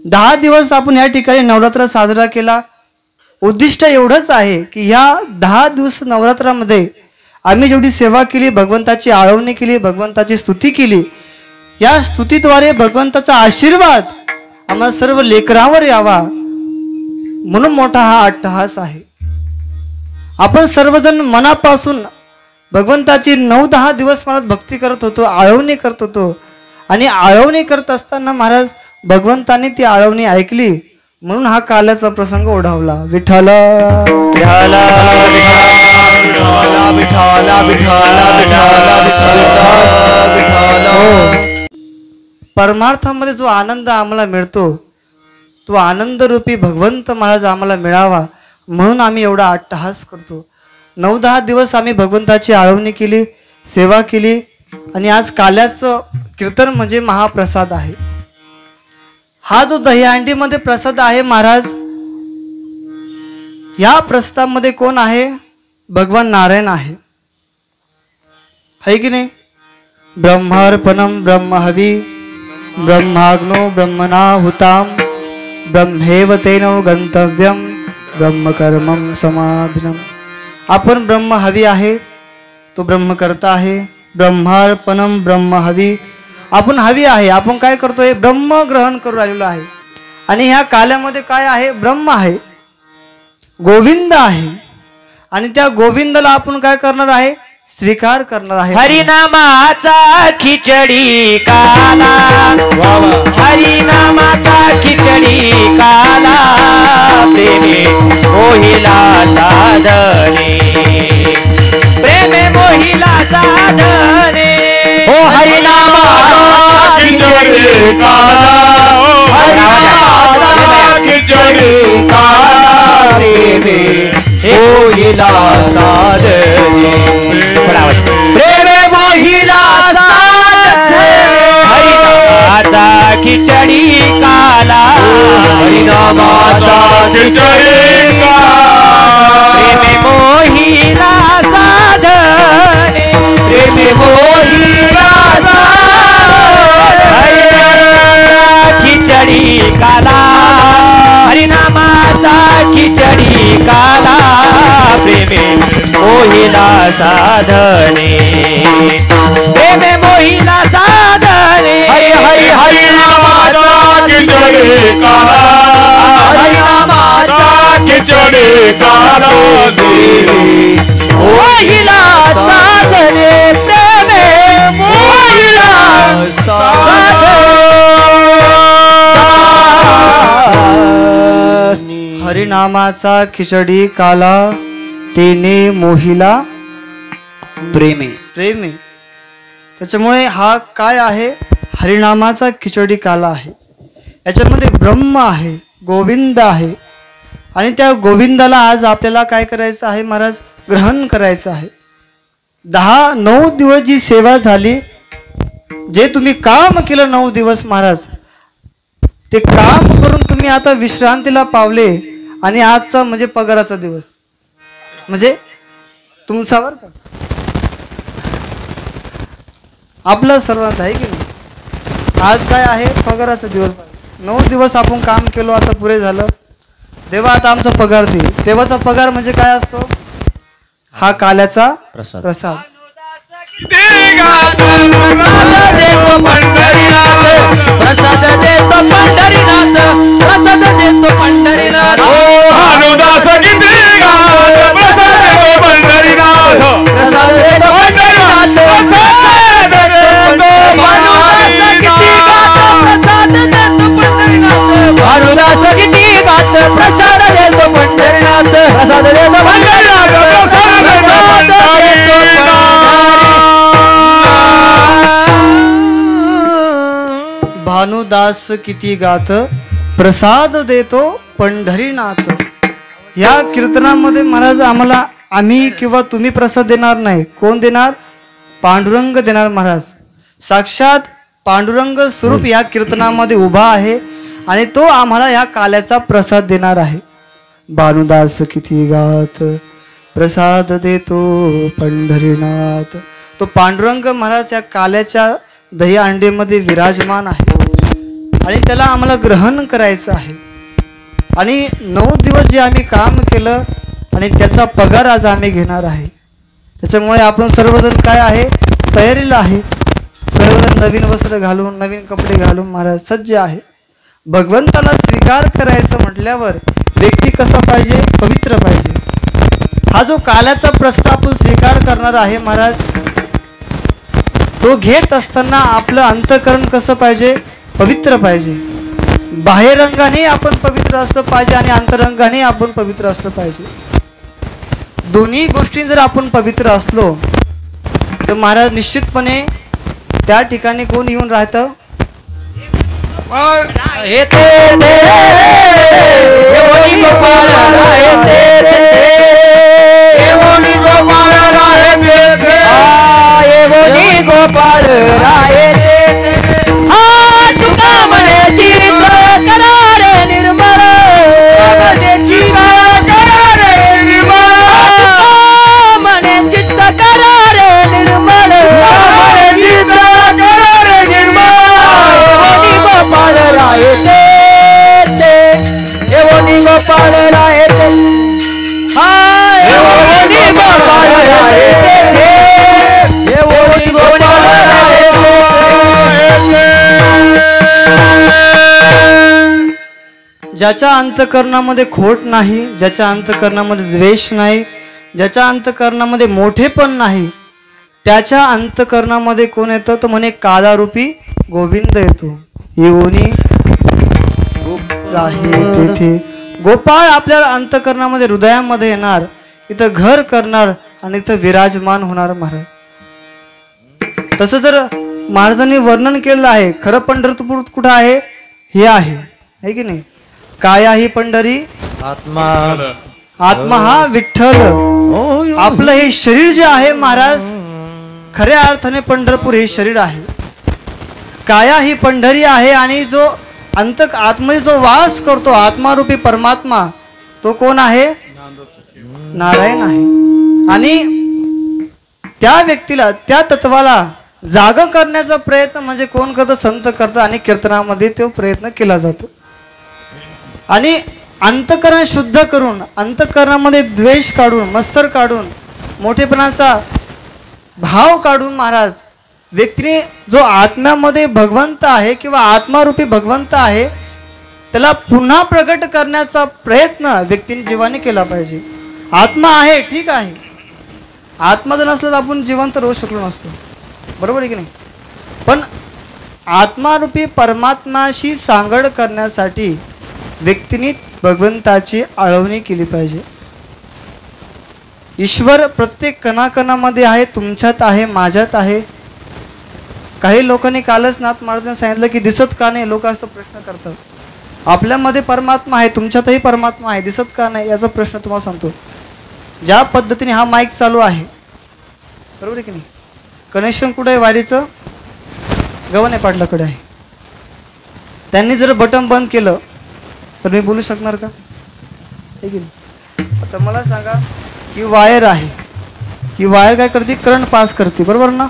[SPEAKER 2] 10 दिवस आपण या ठिकाणी नवरात्र साजरा केला. उद्दिष्ट एवढंच आहे की ह्या 10 दिवस नवरात्रामध्ये आम्ही जेवढी सेवा केली, भगवंताची आळवणी केली, भगवंताची स्तुती केली, या स्तुतीद्वारे भगवंताचा आशीर्वाद आम्हाला सर्व लेकरांवर यावा म्हणून मोठा हा अट्टहास आहे. आपण सर्वजण मनापासून भगवंताची 9-10 दिवस महाराज भक्ती करत होतो, आळवणी करत होतो. आणि आळवणी करत असताना महाराज भगवंताने ती आळवणी ऐकली म्हणून हा काल्याचा प्रसंग ओढावला. विठ्ठल परमार्थामध्ये जो आनंद आम्हाला मिळतो तो आनंद रूपी भगवंत महाराज आम्हाला मिळावा म्हणून आम्ही एवढा अट्टहास करतो. 9-10 दिवस आम्ही भगवंताची आळवणी केली, सेवा केली. आणि आज काल्याचं कीर्तन म्हणजे महाप्रसाद आहे. हा जो दहीहंडीमध्ये प्रसाद आहे महाराज, या प्रसादामध्ये कोण आहे, भगवान नारायण आहे की नाही. ब्रह्मार्पणम ब्रह्महवी ब्रह्माग्नो ब्रह्मणाहुताम ब्रह्मेव तेनो गंतव्यम ब्रह्मकर्मम समाधिनम. आपण ब्रह्म हवी आहे, तो ब्रह्म करता आहे. ब्रह्मार्पणम ब्रह्महवी, आपण हवी आहे, आपण काय करतोय, ब्रह्म ग्रहण करू राहिलेलो आहे. आणि ह्या काल्यामध्ये काय आहे, ब्रह्म आहे, गोविंद आहे. आणि त्या गोविंदाला आपण काय करणार आहे, स्वीकार करणार आहे.
[SPEAKER 1] हरिनामाचा खिचडी काला, हरिनामाचा खिचडी काला, प्रेमे मोहिला साधने, प्रेमे मोहिला साधने. ओ हरिनामाचा खिचडी काला, हरिनामाचा खिचडी काला, प्रेमे मोहिला साधने, प्रेमे मोहिला साधने. हरिनामाचा खिचडी काला, हरिनामाचा खिचडी काला, प्रेमे मोहिला साधने, प्रेमे मोहिला साधने प्रेमे मोहिला साधने
[SPEAKER 3] हरी हरी हरी नामाचा खिचडी काला हरी नामाचा खिचडी काला देवी
[SPEAKER 1] मोहिला साधने प्रेमे मोहिला साधने
[SPEAKER 2] हरिनामाचा खिचडी काला तेने मोहिला
[SPEAKER 1] प्रेमे
[SPEAKER 2] प्रेमे. त्याच्यामुळे हा काय आहे? हरिनामाचा खिचडी काला आहे. याच्यामध्ये ब्रह्म आहे, गोविंद आहे आणि त्या गोविंदाला आज आपल्याला काय करायचं आहे महाराज? ग्रहण करायचं आहे. 9 दिवस जी सेवा झाली, जे तुम्ही काम केलं 9 दिवस महाराज, ते काम करून तुम्ही आता विश्रांतीला पावले आणि आजचा म्हणजे पगाराचा दिवस म्हणजे तुमच्यावर का आपलं सर्वांचं आहे की नाही? आज काय आहे? पगाराचा दिवस. 9 दिवस आपण काम केलो, आता पुरे झालं. देवा आता आमचा पगार दे. देवाचा पगार म्हणजे काय असतो? हा काल्याचा
[SPEAKER 1] प्रसाद.
[SPEAKER 2] प्रसाद.
[SPEAKER 3] प्रसाद देतो पंढरीनाथ
[SPEAKER 1] प्रसाद देतो पंढरीनाथ प्रसाद देतो पंढरीनाथ
[SPEAKER 3] भानुदास किती गात प्रसाद देतो पंढरीनाथ
[SPEAKER 1] प्रसाद देतो पंढरीनाथ
[SPEAKER 3] प्रसाद देतो
[SPEAKER 1] भानुदास किती गात प्रसाद देतो पंढरीनाथ प्रसाद देतो पंढरीनाथ
[SPEAKER 3] प्रसाद देतो
[SPEAKER 2] भानुदास किती गात प्रसाद देतो पंढरीनाथ. या कीर्तनामध्ये महाराज आम्ही किंवा तुम्ही प्रसाद देणार नाही. कोण देणार? पांडुरंग देणार महाराज. साक्षात पांडुरंग स्वरूप या कीर्तनामध्ये उभा आहे आणि तो आम्हाला या काल्याचा प्रसाद देणार आहे. भानुदास किती गात प्रसाद देतो पंढरीनाथ. तो पांडुरंग महाराज या काल्याच्या दही अंडेमध्ये विराजमान आहे आणि त्याला आम्हाला ग्रहण करायचं आहे. आणि 9 दिवस जे आम्ही काम केलं आणि त्याचा पगार आज आम्ही घेणार आहे. त्याच्यामुळे आपण सर्वजण काय आहे? तयारीला आहे. सर्वजण नवीन वस्त्र घालून, नवीन कपडे घालून महाराज सज्ज आहे. भगवंताला स्वीकार करायचं म्हटल्यावर व्यक्ती कसा पाहिजे? पवित्र पाहिजे. हा जो काल्याचा प्रस्ताव आपण स्वीकार करणार आहे महाराज, तो घेत असताना आपलं अंतःकरण कसं पाहिजे? पवित्र पाहिजे. बाह्यरंगाने आपण पवित्र असलं पाहिजे आणि अंतरंगाने आपण पवित्र असलं पाहिजे. दोन्ही गोष्टी जर आपण पवित्र असलो तर महाराज निश्चितपणे त्या ठिकाणी कोण येऊन राहतं?
[SPEAKER 1] गोपाळ राये तुका म्हणे चित्त करारे निर्मळ म्हणे चित्त करारे निर्मळ गोपाळ राये एवढी गोपाळ राये गोपाळ राये
[SPEAKER 2] ज्याच्या अंतःकरणामध्ये खोट नाही, ज्याच्या अंतःकरणामध्ये द्वेष नाही, ज्याच्या अंतःकरणामध्ये मोठेपण नाही, त्याच्या अंतःकरणामध्ये कोण येतं? तर म्हणे कालारूपी गोविंद येतो. येऊनी राहे तेथे. गोपाळ आपल्या अंतःकरणामध्ये, हृदयामध्ये येणार, इथं घर करणार आणि इथं विराजमान होणार महाराज. तसं जर महाराजांनी वर्णन केलेलं आहे. खरं पंढरपूर कुठं आहे? हे आहे की नाही? काय आहे पंढरी?
[SPEAKER 1] आत्मा.
[SPEAKER 2] आत्मा हा विठ्ठल. आपलं हे शरीर जे आहे महाराज, खऱ्या अर्थाने पंढरपूर हे शरीर आहे. काया ही पंढरी आहे आणि जो आत्मध्ये जो वास करतो, आत्मारूपी परमात्मा, तो कोण आहे? नारायण आहे. आणि त्या व्यक्तीला, त्या तत्वाला जाग करण्याचा प्रयत्न म्हणजे कोण करतं? संत करतं. आणि कीर्तनामध्ये तो प्रयत्न केला जातो. आणि अंतःकरण शुद्ध करून, अंतःकरणामध्ये द्वेष काढून, मत्सर काढून मोठेपणाचा भाव काढून महाराज व्यक्तीने जो आत्म्यामध्ये भगवंत आहे किंवा आत्मारूपी भगवंत आहे त्याला पुन्हा प्रगट करण्याचा प्रयत्न व्यक्तीने जीवाने केला पाहिजे. आत्मा आहे ठीक आहे, आत्मा जर नसलं तर आपण जिवंत राहू शकलो नसतो, बरोबर आहे की नाही. पण आत्मारूपी परमात्माशी सांगड करण्यासाठी व्यक्तीने भगवंताची आळवणी केली पाहिजे. ईश्वर प्रत्येक कणाकणामध्ये आहे, तुमच्यात आहे, माझ्यात आहे. काही लोकांनी कालच नाथ महाराजांनी सांगितलं की दिसत का नाही, लोक असं प्रश्न करतात. आपल्यामध्ये परमात्मा आहे, तुमच्यातही परमात्मा आहे, दिसत का नाही याचा प्रश्न तुम्हाला सांगतो. ज्या पद्धतीने हा माईक चालू आहे, बरोबर आहे की नाही, कनेक्शन कुठे आहे वारीचं, गव्हाणे पाटलाकडे आहे. त्यांनी जर बटन बंद केलं तर मी बोलू शकणार का, आहे की नाही. आता मला सांगा ही वायर आहे, ही वायर काय करते, करंट पास करते, बरोबर ना.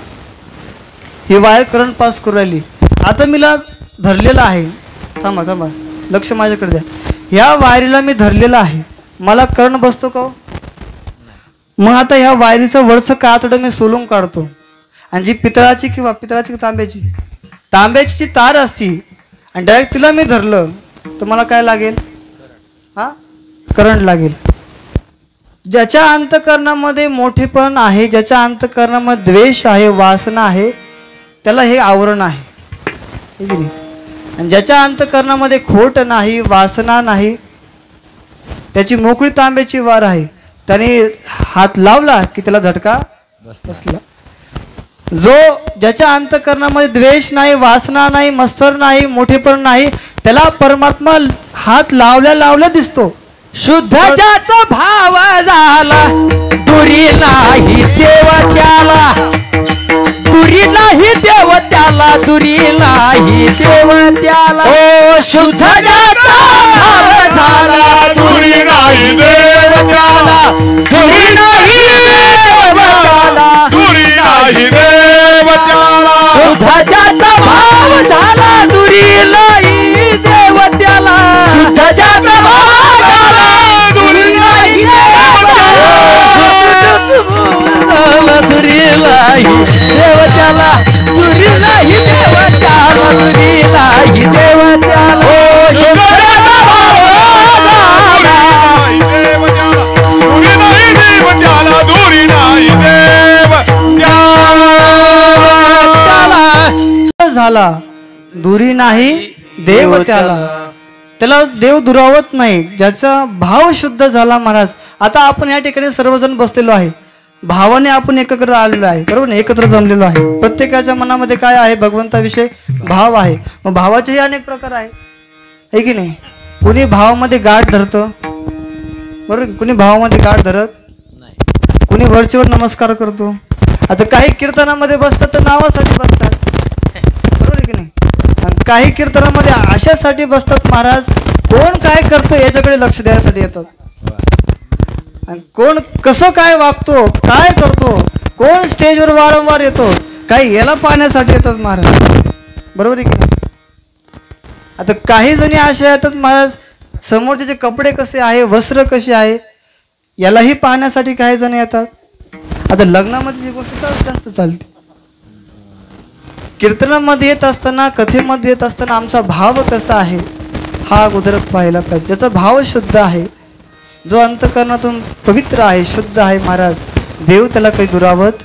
[SPEAKER 2] ही वायर करंट पास करू राहिली. आता मीला धरलेलं आहे, थांबा थांबा लक्ष माझ्याकडे द्या. ह्या वायरीला मी धरलेलं आहे, मला करंट बसतो का. मग आता ह्या वायरीचं वरचं कातडं मी सोलून काढतो आणि जी पितळाची किंवा तांब्याची जी तार असती आणि डायरेक्ट तिला मी धरलं तर मला काय लागेल, हा करंट लागेल. ज्याच्या अंतःकरणामध्ये मोठेपण आहे, ज्याच्या अंतःकरणामध्ये द्वेष आहे, वासना आहे, त्याला हे आवरण आहे, की नाही. आणि ज्याच्या अंतःकरणामध्ये खोट नाही, वासना नाही, त्याची मोकळी तांब्याची वार आहे, त्याने हात लावला की त्याला झटका बसला. जो ज्याच्या अंतःकरणामध्ये द्वेष नाही, वासना नाही, मत्सर नाही, मोठेपण नाही, त्याला परमात्मा हात लावल्या लावल्या दिसतो.
[SPEAKER 1] शुद्ध ज्याचा भाव झाला दुरी नाही देव त्याला, दुरी नाही देव त्याला, दुरी नाही देव त्याला. ओ शुद्ध ज्याचा भाव झाला
[SPEAKER 3] दुरी नाही देव त्याला,
[SPEAKER 1] दुरी नाही देव त्याला,
[SPEAKER 3] दुरी नाही देव त्याला.
[SPEAKER 1] शुद्ध ज्याचा भाव झाला दुरी नाही देव त्याला, शुद्ध ज्याचा भाव झाला दुरी नाही देव त्याला, दुरी नाही देव त्याला, दुरी नाही देव त्याला, दुरी नाही देव त्याला. ओ शुद्ध ज्याचा भाव झाला
[SPEAKER 3] दुरी नाही देव त्याला.
[SPEAKER 2] झाला दुरी नाही देव त्याला, त्याला देव दुरावत नाही, ज्याचा भाव शुद्ध झाला महाराज. आता आपण या ठिकाणी सर्वजण बसलेलो आहे, भावाने आपण एकत्र आलेलो आहे, बरोबर ना, एकत्र जमलेलो आहे. प्रत्येकाच्या मनामध्ये काय आहे, भगवंताविषयी भाव आहे. मग भावाचेही अनेक प्रकार आहे की नाही. कुणी भावामध्ये गाठ धरतं, बरोबर, कुणी भावामध्ये गाठ धरत नाही, कुणी वरचेवर नमस्कार करतो. आता काही कीर्तनामध्ये बसतात तर नावासाठी बसतात, बरोबर आहे की नाही. काही कीर्तनामध्ये अशासाठी बसतात महाराज, कोण काय करतं याच्याकडे लक्ष द्यायसाठी येतात. आणि कोण कसं काय वागतो, काय करतो, कोण स्टेजवर वारंवार येतो, काही याला पाहण्यासाठी येतात महाराज, बरोबर आहे की नाही. आता काही जणी अशा येतात महाराज, समोरचे कपडे कसे आहे, वस्त्र कसे आहे, यालाही पाहण्यासाठी काही जण येतात. आता लग्नामध्ये जी गोष्ट जास्त चालते, कीर्तनामध्ये येत असताना, कथेमध्ये येत असताना आमचा भाव कसा आहे हा अगोदर पाहायला पाहिजे. ज्याचा भाव शुद्ध आहे, जो अंतःकरणातून पवित्र आहे, शुद्ध आहे महाराज, देव त्याला काही दुरावत,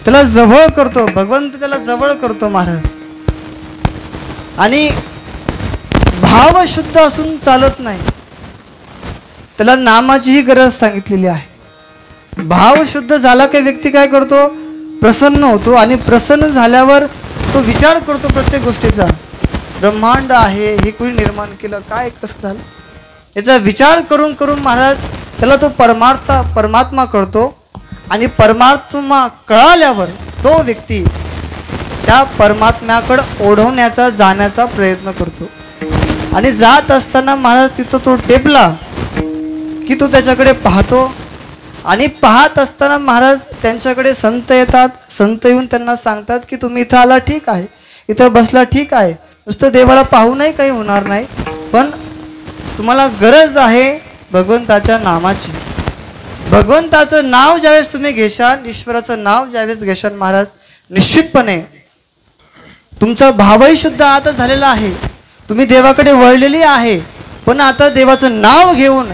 [SPEAKER 2] त्याला जवळ करतो, भगवंत त्याला जवळ करतो महाराज. आणि भाव शुद्ध असून चालत नाही, त्याला नामाचीही गरज सांगितलेली आहे. भाव शुद्ध झाला की व्यक्ती काय करतो, प्रसन्न होतो. आणि प्रसन्न झाल्यावर तो विचार करतो प्रत्येक गोष्टीचा, ब्रह्मांड आहे हे कोणी निर्माण केलं, काय कसं झालं, याचा विचार करून करून महाराज त्याला तो परमात्मा कळतो. आणि परमात्मा कळाल्यावर तो व्यक्ती त्या परमात्म्याकडे ओढवण्याचा, जाण्याचा प्रयत्न करतो. आणि जात असताना महाराज तिथं तो टेपला की तो त्याच्याकडे पाहतो. आणि पाहत असताना महाराज त्यांच्याकडे संत येतात, संत येऊन त्यांना सांगतात की तुम्ही इथं आला ठीक आहे, इथं बसला ठीक आहे, नुसतं देवाला पाहूनही काही होणार नाही, पण तुम्हाला गरज आहे भगवंताच्या नामाची. भगवंताचं नाव ज्यावेळेस तुम्ही घेशाल, ईश्वराचं नाव ज्यावेळेस घेशाल महाराज, निश्चितपणे तुमचा भावही शुद्ध आता झालेला आहे, तुम्ही देवाकडे वळलेली आहे. पण आता देवाचं नाव घेऊन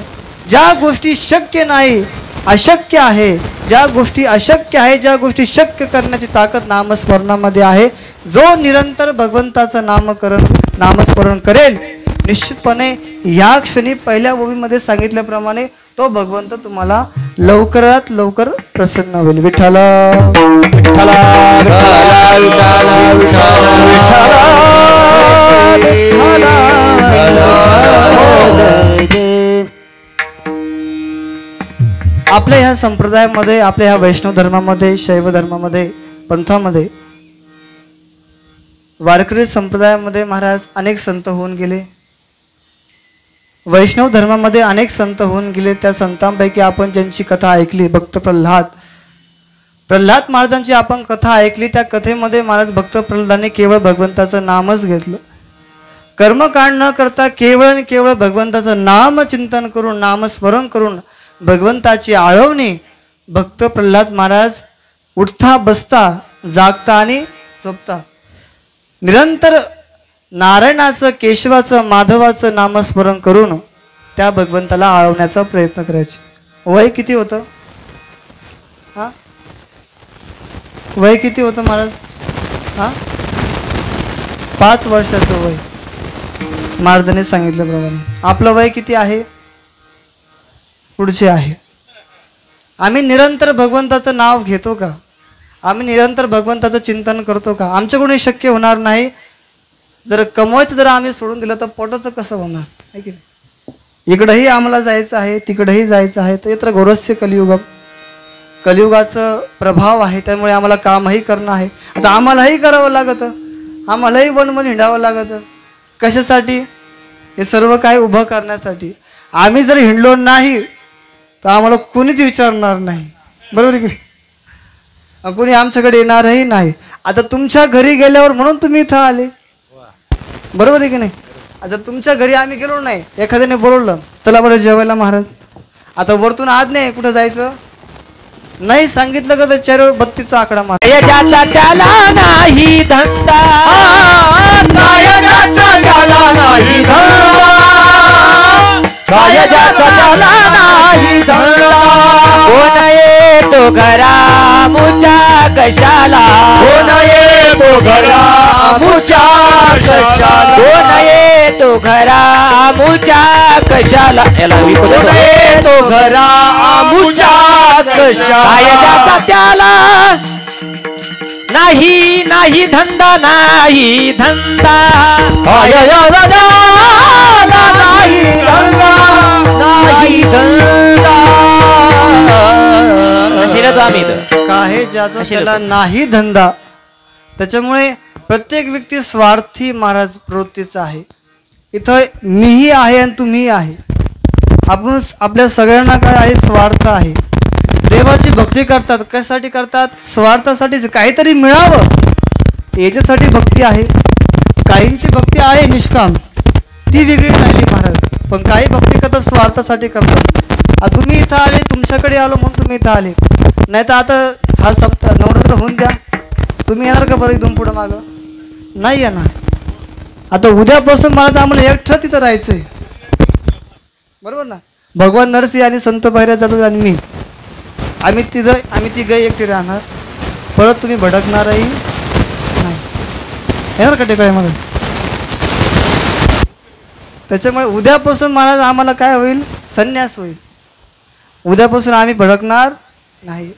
[SPEAKER 2] ज्या गोष्टी शक्य नाही, अशक्य आहे, ज्या गोष्टी अशक्य आहे, ज्या गोष्टी शक्य करण्याची ताकद नामस्मरणामध्ये आहे, जो निरंतर भगवंताचं नामस्मरण करेल, निश्चितपणे या क्षणी पहिल्या ओवीमध्ये सांगितल्याप्रमाणे तो भगवंत तुम्हाला लवकरात लवकर प्रसन्न होईल. विठ्ठला विठ्ठला विठ्ठला विठ्ठला आपल्या ह्या संप्रदायामध्ये, आपल्या ह्या वैष्णव धर्मामध्ये, शैव धर्मामध्ये, पंथामध्ये, वारकरी संप्रदायामध्ये महाराज अनेक संत होऊन गेले. वैष्णव धर्मामध्ये अनेक संत होऊन गेले. त्या संतांपैकी आपण ज्यांची कथा ऐकली, भक्त प्रल्हाद महाराजांची आपण कथा ऐकली. त्या कथेमध्ये महाराज भक्त प्रल्हादाने केवळ भगवंताचं नामच घेतलं. कर्मकांड न करता केवळ केवळ भगवंताचं नाम चिंतन करून, नामस्मरण करून भगवंताची आळवणी भक्त प्रल्हाद महाराज उठता बसता, जागता आणि झोपता निरंतर नारायणाचं, केशवाचं, माधवाचं नामस्मरण करून त्या भगवंताला आळवण्याचा प्रयत्न करायचे. वय किती होतं? हा, वय किती होतं महाराज? हा, 5 वर्षाचं वय महाराजांनी सांगितल्याप्रमाणे. आपलं वय किती आहे? पुढचे आहे. आम्ही निरंतर भगवंताचं नाव घेतो का? आम्ही निरंतर भगवंताचं चिंतन करतो का? आमच्याकडून शक्य होणार नाही. जर कमवायचं जर आम्ही सोडून दिलं तर पोटाचं कसं होणार आहे की नाही? इकडंही आम्हाला जायचं आहे, तिकडंही जायचं आहे. तर इतर घोरस्य कलियुगाचं प्रभाव आहे, त्यामुळे आम्हाला कामही करणं आहे. आता आम्हालाही करावं लागतं, आम्हालाही वन हिंडावं लागतं. कशासाठी? हे सर्व काय उभं करण्यासाठी. आम्ही जर हिंडलो नाही तर आम्हाला कोणीच विचारणार नाही, बरोबर की? कोणी आमच्याकडे येणारही नाही. आता तुमच्या घरी गेल्यावर म्हणून तुम्ही इथं आले, बरोबर आहे की नाही? जर तुमच्या घरी आम्ही गेलो नाही, एखाद्याने बोलवलं चला बरं जेवायला महाराज, आता वरतून आज नाही कुठं जायचं नाही सांगितलं का तर चेहऱ्यावर 32चा आकडा मार.
[SPEAKER 1] त्याला नाही धंदा, त्याला नाही धंदा, त्याला नाही धंदा. कोण येतो घरा मुच्या कशाला, कोण येतो घरा मुच्या कशाला, कोण येतो घरा मुच्या कशाला, कोण येतो घरा मुच्या कशाला. त्याला नाही नाही धंदा, नाही धंदा, नाही धंदा, नाही धंदा.
[SPEAKER 2] काय ज्याचा त्याला नाही धंदा. त्याच्यामुळे प्रत्येक व्यक्ती स्वार्थी महाराज प्रवृत्तीचा आहे. इथं मीही आहे आणि तुम्हीही आहे. आपण आपल्या सगळ्यांना काय आहे? स्वार्थ आहे. देवाची भक्ती करतात, कशासाठी करतात? स्वार्थासाठीच, काहीतरी मिळावं याच्यासाठी भक्ती आहे. काहींची भक्ती आहे निष्काम, ती वेगळी राहिली महाराज. पण काही भक्ती करतात स्वार्थासाठी करतात. तुम्ही इथं आले, तुमच्याकडे आलो म्हणून तुम्ही इथं आले, नाही तर आता हा सप्ताह नवरात्र होऊन द्या, तुम्ही येणार का बरं इथून पुढं मागं? नाही येणार. आता उद्यापासून महाराज आम्हाला एकटं तिथं राहायचंय, बरोबर ना? भगवान नरसिंह आणि संत भैरव जाधव आणि मी, आम्ही तिघं एकटी राहणार. परत तुम्ही भडकणारही नाही. येणार का टेकाळे मला? त्याच्यामुळे उद्यापासून महाराज आम्हाला काय होईल? संन्यास होईल. उद्यापासून आम्ही भडकणार नाही.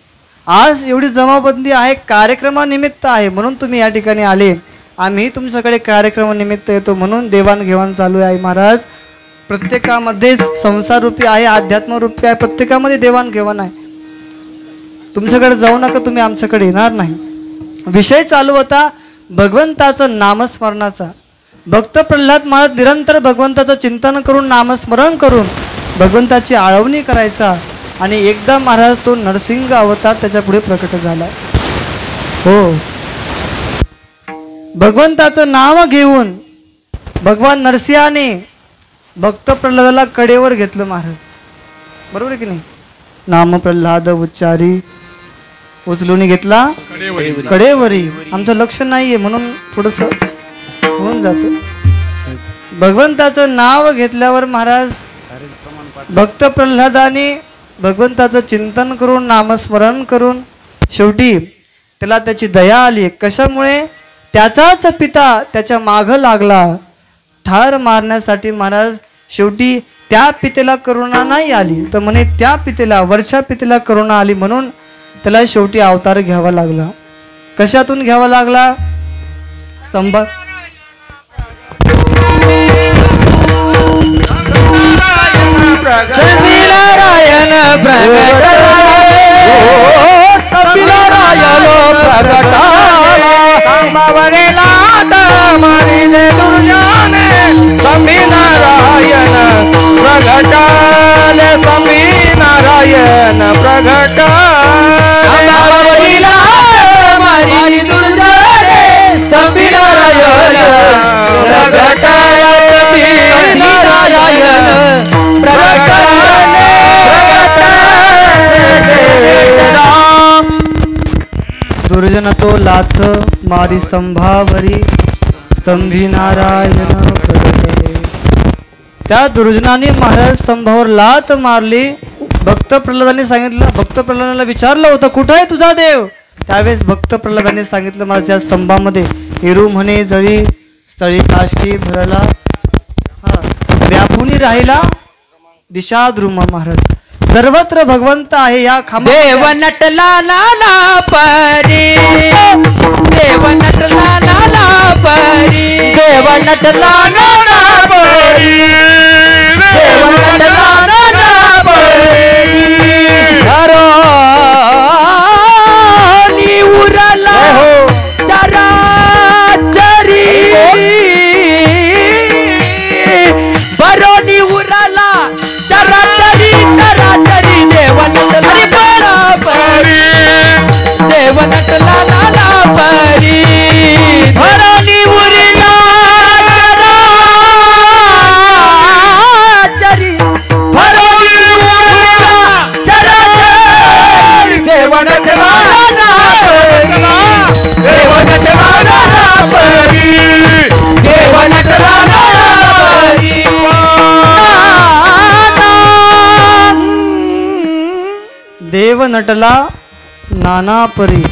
[SPEAKER 2] आज एवढी जमाबंदी आहे, कार्यक्रमानिमित्त आहे म्हणून तुम्ही या ठिकाणी आले. आम्ही तुमच्याकडे कार्यक्रमानिमित्त येतो म्हणून देवाणघेवाण चालू आहे महाराज. प्रत्येकामध्ये संसाररूपी आहे, अध्यात्मरूपी आहे, प्रत्येकामध्ये देवाणघेवाण आहे. तुमच्याकडे जाऊ नका, तुम्ही आमच्याकडे येणार नाही. विषय चालू होता भगवंताचं नामस्मरणाचा. भक्त प्रल्हाद महाराज निरंतर भगवंताचं चिंतन करून, नामस्मरण करून भगवंताची आळवणी करायचा. आणि एकदा महाराज तो नरसिंह अवतार त्याच्या पुढे प्रकट झाला. हो, भगवंताचं नाव घेऊन भगवान नरसिंहाने भक्त प्रल्हादाला कडेवर घेतलं महाराज, बरोबर आहे की नाही? नाम प्रल्हाद उच्चारी उचलून घेतला
[SPEAKER 3] कडेवरी.
[SPEAKER 2] कडेवरी. आमचं लक्ष नाहीये म्हणून थोडस होऊन जात. भगवंताचं नाव घेतल्यावर महाराज भक्त प्रल्हादाने भगवंताचं चिंतन करून नामस्मरण करून शेवटी त्याला त्याची दया आली. कशामुळे? त्याचाच पिता त्याच्या मागं लागला ठार मारण्यासाठी. महाराज शेवटी त्या पितेला करुणा नाही आली तर म्हणे त्या पितेला वरच्या पितेला करुणा आली म्हणून त्याला शेवटी अवतार घ्यावा लागला. कशातून घ्यावा लागला? स्तंभ.
[SPEAKER 1] नारायण
[SPEAKER 2] दुर्जन तो लाथ मारी स्तंभावरी स्तंभी नारायण प्रगटले. त्या दुर्जनाने महाराज स्तंभावर लाथ मारली. भक्त प्रल्हादाने सांगितलं, भक्त प्रल्हादाला विचारलं होतं कुठं आहे तुझा देव? त्यावेळेस भक्त प्रल्हादाने सांगितलं महाराज त्या स्तंभामध्ये हिरू म्हणे जळी स्थळी काष्टी भरला व्यापुनी राहिला दिशा द्रुम. महाराज सर्वत्र भगवंत आहे या खांबा.
[SPEAKER 1] देव नटला लाला परी देव नटला लाला परी देव नटला लाला परी देव नटला लाला परी हरो नी उरला चरा चरी बरो नी उरला चरा चरी चरा चरी देव नटला परी देव नटला लाला परी बरो नी उरला चरी बरो नी उरला चरा चरी देव नटला लाला परी देव नटला लाला परी देव नटला लाला परी
[SPEAKER 2] देव नटला नाना परी